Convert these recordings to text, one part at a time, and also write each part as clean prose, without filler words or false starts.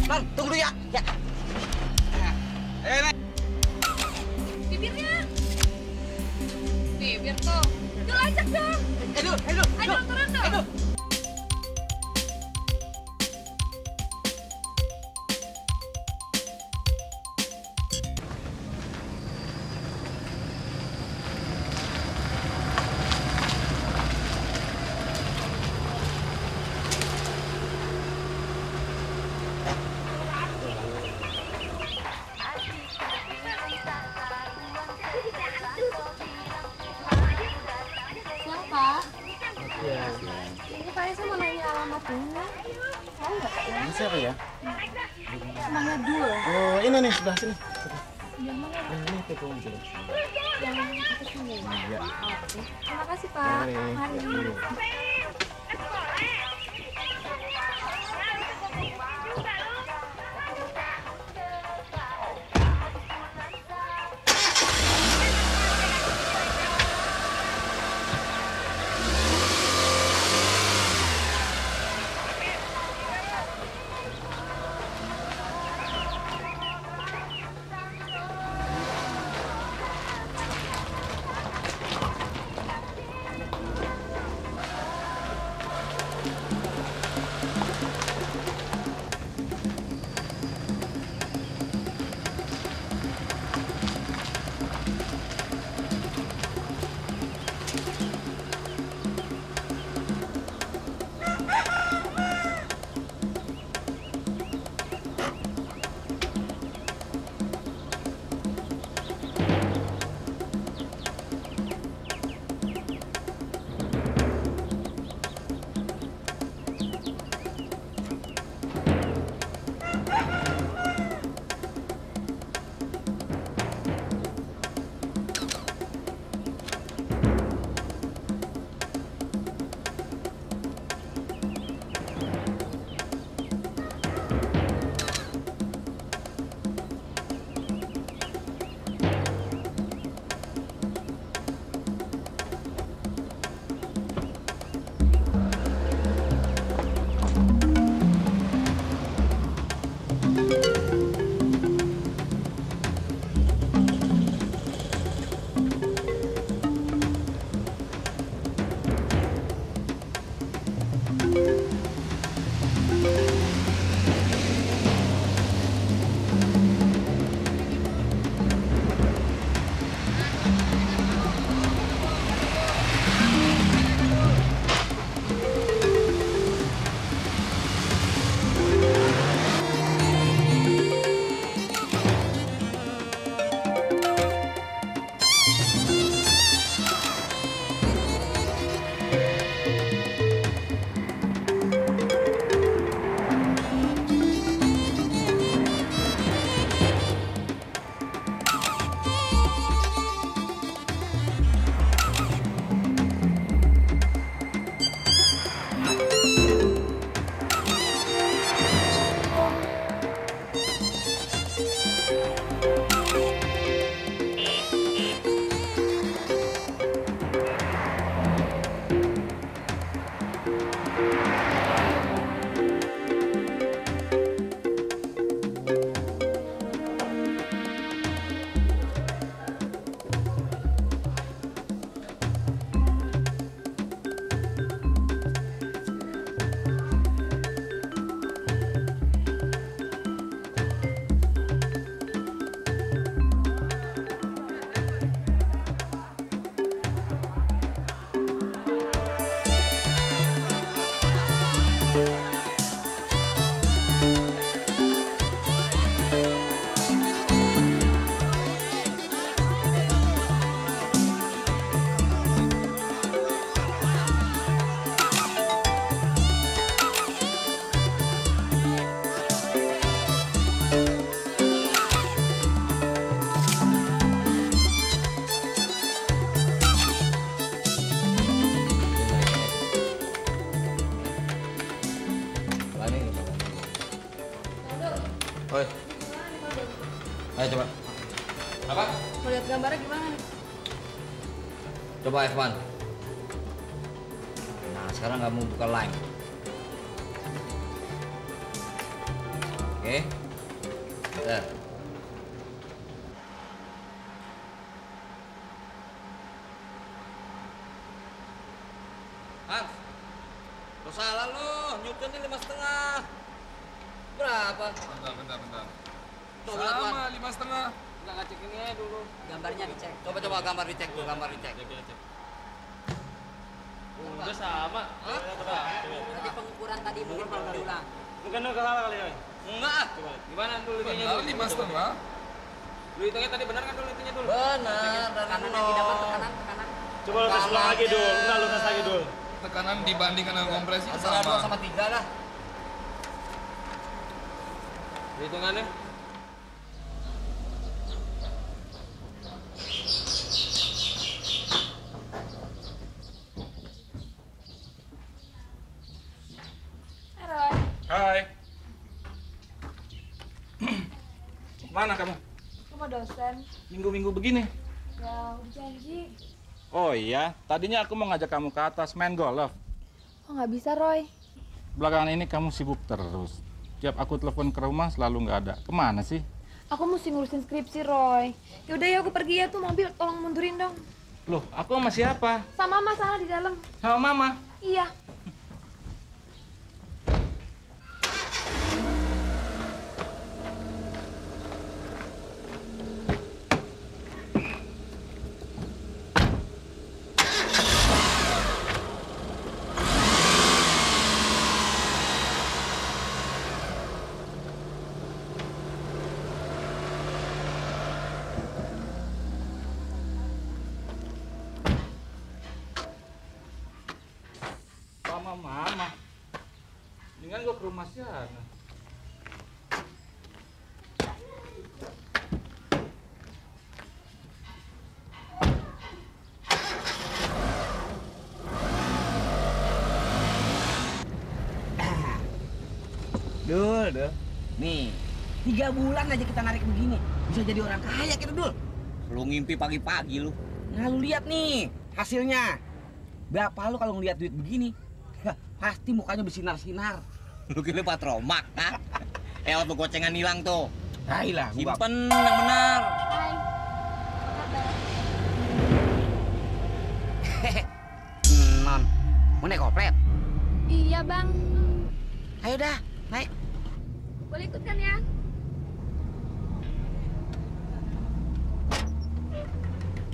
Non, tunggu dulu ya. Ya. Nek. Bibirnya. Bibir tuh. Dul ajak dong. Ayo, Turun dong. Siapa? Iya. Ini Pak Esa mau nanya alamat bunga. Tahu nggak Pak ya? Ini siapa ya? Namanya Dul. Oh, ini nih sebelah sini. Yang mana? Ini itu mobil. Yang itu sini. Iya. Oke. Terima kasih Pak. Mari. Mari. Oi. Ayo coba. Apa? Mau lihat gambarnya gimana nih? Coba F1. Nah, sekarang kamu buka line. Oke. Oke. Ya. Hans, lo salah lo, nyupnya nih 5,5. Berapa? Bentar. Tuh, lihat, Wan. Sama 5,5. Enggak ngecek ini aja dulu. Gambarnya dicek. Coba gambar dicek tuh, gambar dicek. Udah sama. Hah? Nanti pengukuran tadi mungkin belum diulang. Mungkin lu salah kali ya. Enggak ah. Gimana dulu Benar 5,5. Lu hitungnya tadi benar kan dulu hitungnya dulu? Benar, dan Tekanan yang didapat tekanan. Coba lu tes ulang lagi dulu. Enggak lu tes lagi dulu. Tekanan dibandingkan dengan kompresi antara 2 sama. sama 3 lah. Hitungannya? Roy, Hai. Mana kamu? sama dosen. Minggu-minggu begini. Ya, udah janji. Oh iya, tadinya aku mau ngajak kamu ke atas main golf. Oh, nggak bisa, Roy. Belakangan ini kamu sibuk terus. Tiap aku telepon ke rumah selalu nggak ada. Kemana sih? Aku mesti ngurusin skripsi, Roy. Yaudah ya, aku pergi ya tuh mobil. Tolong mundurin dong. Loh, aku sama siapa? Sama Mama sana di dalam. Sama Mama. Iya. Sama Mama. Mendingan gua ke rumah sana. Dul. Nih, 3 bulan aja kita narik begini. Bisa jadi orang kaya kita, Dul. Lu ngimpi pagi-pagi lu. Nah, lu lihat nih hasilnya. Bapak lu kalau ngeliat duit begini, pasti mukanya bersinar-sinar. Lu kira patromak, ha? Waktu gocengan hilang tuh. Hai lah, gua Simpen yang benar. Hai. Non, mau naik oplet? Iya, Bang. Ayo dah, naik. Boleh ikut kan ya?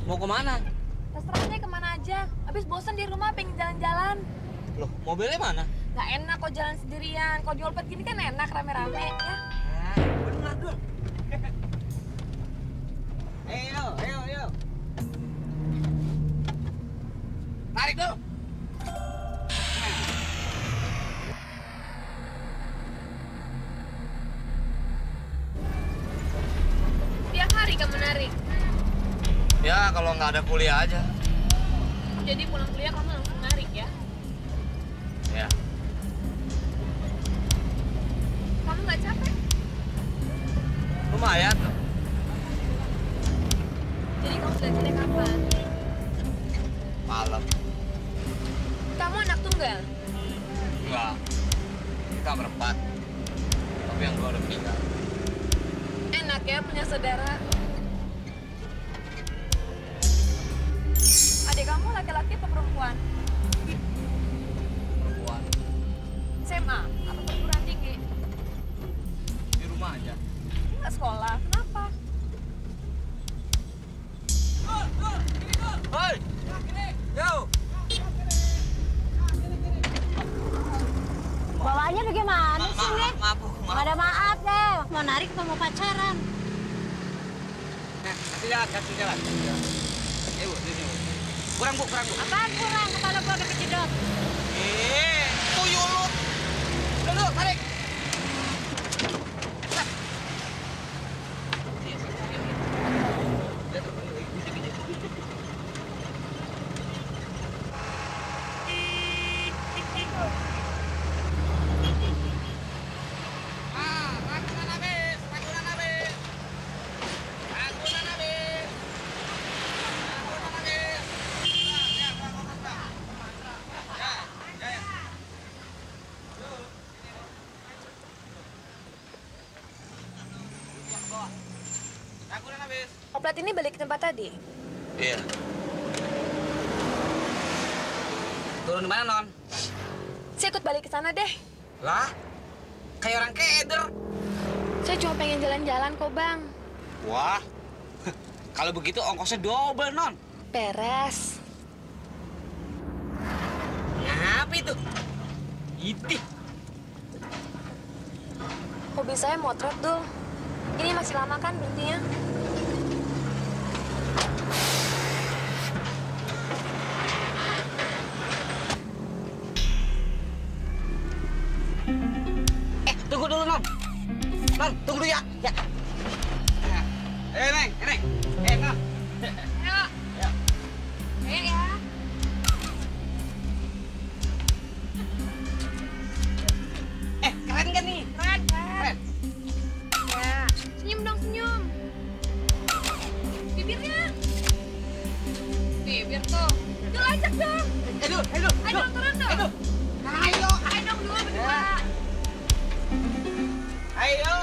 Mau kemana? Terserah aja kemana aja. Habis bosan di rumah pengen jalan-jalan. Loh, mobilnya mana? Gak enak kok jalan sendirian. Kalau jual pet gini kan enak rame-rame ya. Benar, Dul. Ayo. Tarik, Dul. Tiap hari kamu narik. Ya, kalau nggak ada kuliah aja. Jadi pulang kuliah kamu langsung narik ya? Ya. Kamu nggak capek? Lumayan. Jadi kamu belajarnya kapan? Malam. Kamu anak tunggal? Enggak. Kita berempat. Tapi yang 2 udah meninggal. Enak ya punya saudara. Adik kamu laki-laki atau perempuan? Perempuan. SMA atau perguruan tinggi? Di rumah aja. Nggak sekolah, kenapa? Hoi! Yo! Bawaannya bagaimana sih, Nek? Maaf. Nggak ada maaf deh. Mau narik atau mau pacaran? Kasih jalan. Ayo, sini. Kurang, Bu. Apaan kurang? Kepala gua udah kejedot. Tuyul lu. Udah, tarik. habis. Oplet ini balik ke tempat tadi. Iya. Turun di mana, Non? Saya ikut balik ke sana deh. Lah, kayak orang keder. Saya cuma pengen jalan-jalan kok, Bang. Wah, kalau begitu ongkosnya double, Non. Beres. Apa itu? Idih. Hobi saya motret, Dul. Ini masih lama kan berhentinya? Tunggu dulu, Non. Non, tunggu dulu ya. Ya. Neng, Neng. Non. Ayo. Ya. Ayo ya. Keren kan nih? Keren, keren. Keren. Ya. Senyum dong, senyum. Bibirnya. Bibir tuh. Dul, ajak dong. Ayo, Ayo dong, turun dong. Ayo. Ayo dong dulu berdua. Ayo.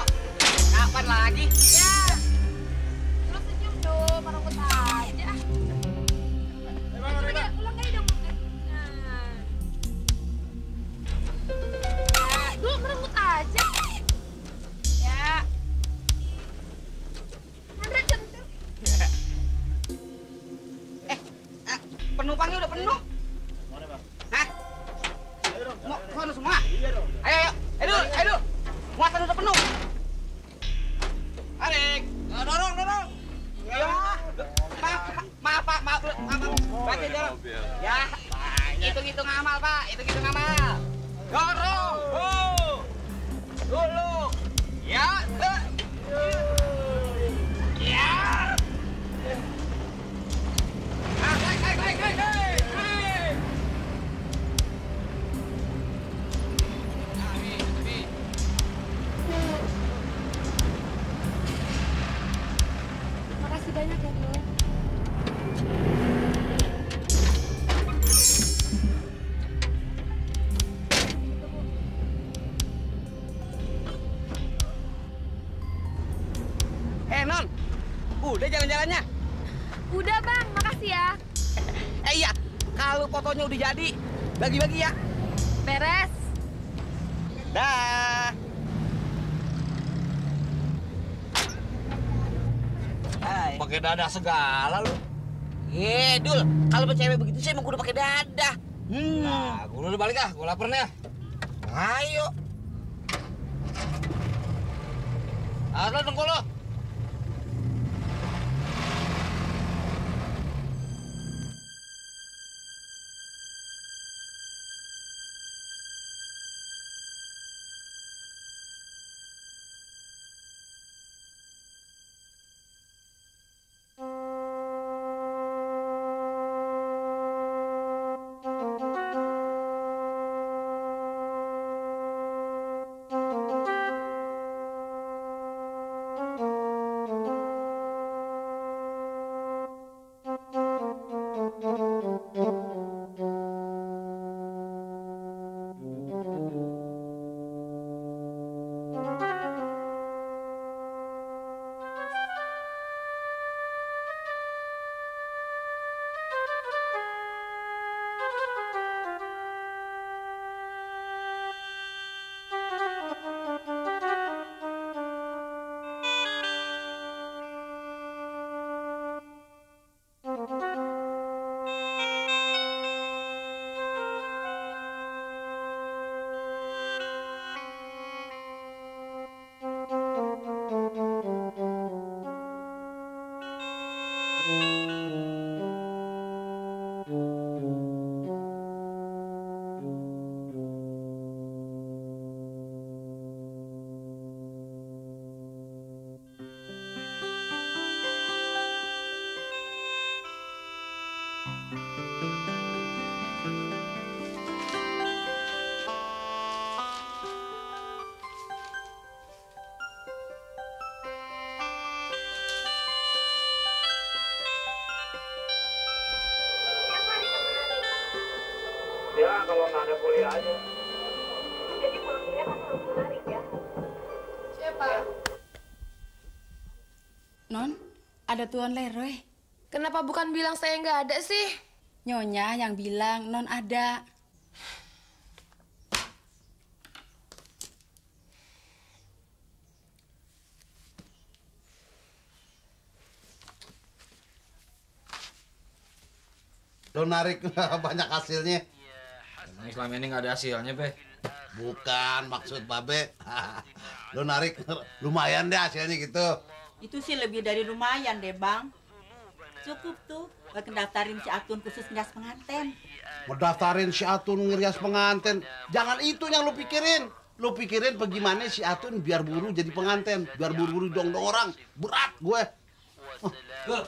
Kapan lagi? Ya. Lu senyum dong, merenggut aja. Coba ulang kali dong. Nah. Ya, dulu merenggut aja. Ya. Andra centil. Penumpangnya udah penuh. Mana, Bang? Hah? Ayo dong. Mau penuh semua? Iya dong. Ayo, ayo. Ayo. Muatan udah penuh. Tarik. Dorong, dorong. Ya. Maaf, Pak. Maaf. Bantu dorong. Ya. Hitung-hitung amal, Pak. Hitung-hitung amal. Dorong. Dulu. Ya. Ya. Baik. Makasih banyak ya, Dul. Non. Udah jalan-jalannya? Udah, Bang. Makasih ya. Iya. Kalau fotonya udah jadi, bagi-bagi ya. Beres. Dah. Hai. Pakai dada segala lu. Dul, kalau cewek begitu saya emang kudu pakai dada. Nah, gue udah balik ah, gue lapar nih. Ayo. Lo tunggu lo. Ya, kalau nggak ada kuliah aja. Jadi pulang kuliah kamu harus menarik ya. Siapa? Non, ada Tuan Leroy. Kenapa bukan bilang saya nggak ada sih? Nyonya yang bilang non ada. Lo narik banyak hasilnya. Emang selama ini nggak ada hasilnya, Be? Bukan maksud Babe. Lo narik lumayan deh hasilnya gitu. Itu sih lebih dari lumayan deh, Bang. Cukup tuh buat ngedaftarin si Atun khusus ngerias pengantin. Mendaftarin si Atun ngerias pengantin. Jangan itu yang lo pikirin. Lo pikirin bagaimana si Atun biar buru jadi pengantin. Biar buru-buru dong orang. Berat gue. Dul.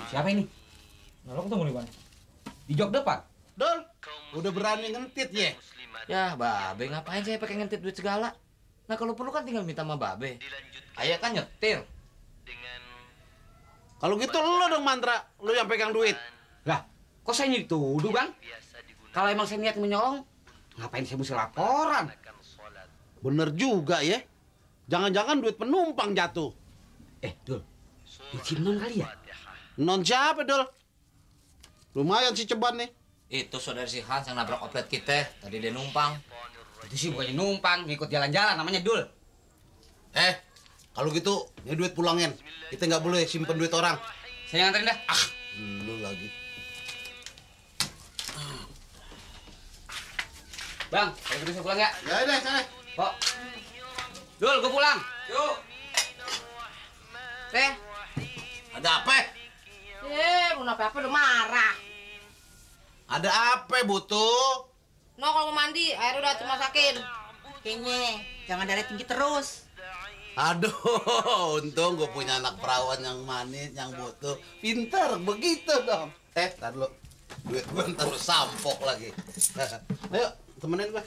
Siapa ini? Nah, lo ketemu di mana? Di jok depan. Dol, udah berani ngentit ya? Ya, Babe, ngapain saya pakai ngentip duit segala? Nah, kalau perlu kan tinggal minta sama Babe. Ayah kan nyetir. Kalau gitu lo dong mantra, lo yang pegang duit. Lah, kok saya dituduh, Bang? Kalau emang saya niat menyolong, ngapain saya mesti laporan? Bener juga ya. Jangan-jangan duit penumpang jatuh. Dul, duit si Non kali ya? Non siapa, Dol? Lumayan si Ceban nih. Itu saudara si Hans yang nabrak oplet kita. Tadi dia numpang. Itu sih bukannya numpang, ngikut jalan-jalan namanya Dul. Kalau gitu, ini duit pulangin. Kita nggak boleh simpen duit orang. Saya nganterin dah. Lu lagi. Bang, kalau gitu saya pulang ya. Ya udah, sana. Kok? Dul, gue pulang. Yuk. Teh. Ada apa? Belum apa-apa udah marah. Ada apa, butuh? No, kalau mau mandi, air udah cuma masakin. Kayaknya jangan darah tinggi terus. Aduh, untung gue punya anak perawan yang manis, yang butuh. Pintar, begitu dong. Tar lu. Duit gue ntar lu sampok lagi. Ayo, temenin gue.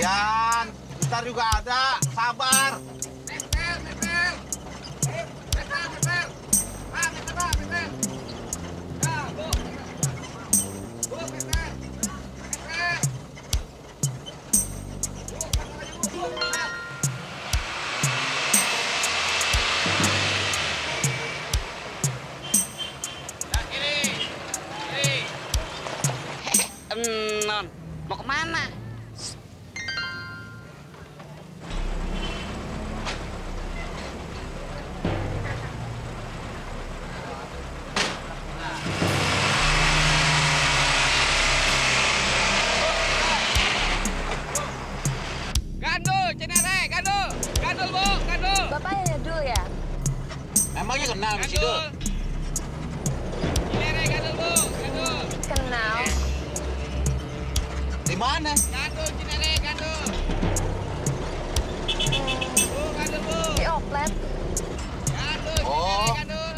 Ian, ntar juga ada, sabar. Non, mau kemana? Gandul, Cinere, gandul. Gandul, Bu, gandul. Bapaknya Dul ya? Emangnya kenal sama si Dul? Cinere, gandul, Bu, gandul. Kenal. Di mana? Gandul, Cinere, gandul. Bu, gandul, Bu. Di oplet. Gandul, Oh. Cinere, gandul.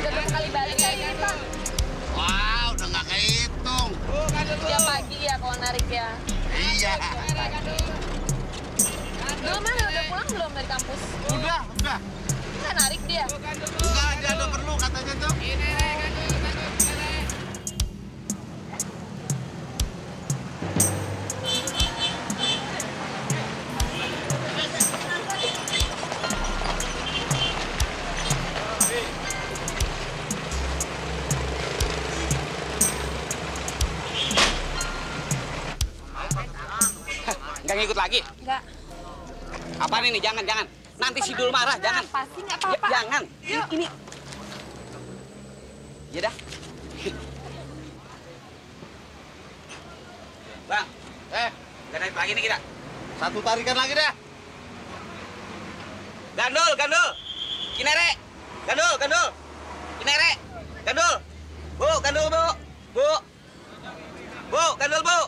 Udah berapa kali balik kayak gini, Pak? Wah, udah nggak kehitung. Bu, gandul, Bu. Tiap pagi ya kalau narik ya. Iya. Cinere, gandul. Dul mana udah pulang belum dari kampus? Udah. Nggak narik dia. Bu, gandul, Bu. Enggak, dia ada perlu katanya tuh. Cinere, gandul, gandul, Cinere. Nggak ngikut lagi? Nggak. Apaan ini? Jangan. Nanti si Dul marah, jangan. Apa sih? Nggak apa-apa. Jangan. Yuk. Ini. Ya dah. Bang, nggak naik lagi nih kita. Satu tarikan lagi deh. Gandul. Cinere. Gandul. Cinere. Gandul. Bu, gandul, Bu. Bu, gandul, Bu.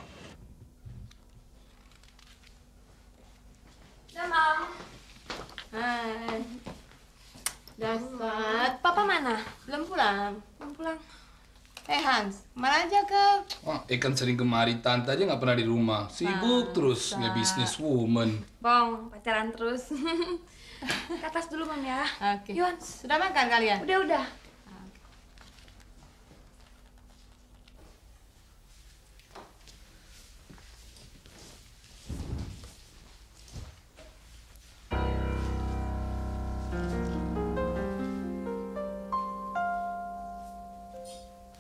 Udah, Mam. Hans? Mana aja kau? Wah, Ikan sering kemari, tante aja nggak pernah di rumah. Sibuk terus nge business woman. Bong, pacaran terus. Ke atas dulu, Mam ya. Oke. Yuk, Hans. Sudah makan kalian? Udah.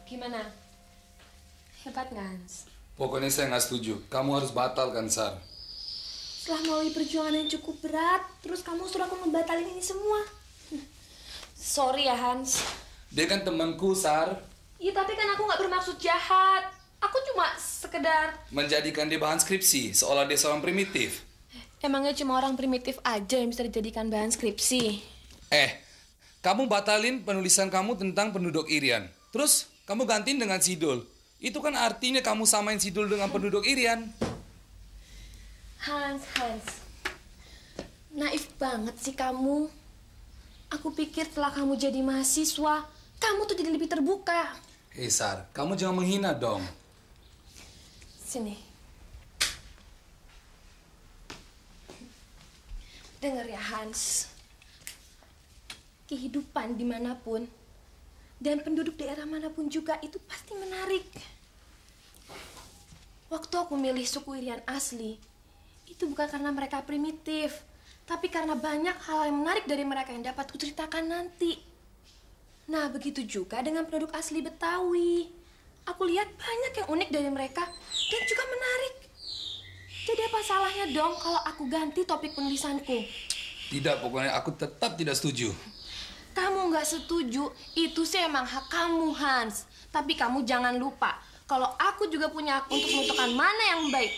Gimana? Hebat nggak, Hans? Pokoknya saya nggak setuju. Kamu harus batalkan, Sar. Setelah melalui perjuangan yang cukup berat, terus kamu suruh aku ngebatalin ini semua. Sorry ya, Hans. Dia kan temanku, Sar. Iya, tapi kan aku nggak bermaksud jahat. Aku cuma sekedar... Menjadikan dia bahan skripsi, seolah dia seorang primitif. Emangnya cuma orang primitif aja yang bisa dijadikan bahan skripsi? Kamu batalin penulisan kamu tentang penduduk Irian. Terus, kamu gantiin dengan Sidul. Itu kan artinya kamu samain Sidul dengan penduduk Irian. Hans. Naif banget sih kamu. Aku pikir setelah kamu jadi mahasiswa, kamu tuh jadi lebih terbuka. Hei, Sar, kamu jangan menghina dong. Sini. Dengar ya, Hans. Kehidupan dimanapun dan penduduk daerah manapun juga itu pasti menarik. Waktu aku milih suku Irian asli, itu bukan karena mereka primitif, tapi karena banyak hal yang menarik dari mereka yang dapat kuceritakan nanti. Nah, begitu juga dengan penduduk asli Betawi. Aku lihat banyak yang unik dari mereka dan juga menarik. Jadi apa salahnya dong kalau aku ganti topik penulisanku? Tidak, pokoknya aku tetap tidak setuju. Kamu nggak setuju, itu sih emang hak kamu, Hans. Tapi kamu jangan lupa, kalau aku juga punya hak untuk menentukan mana yang baik.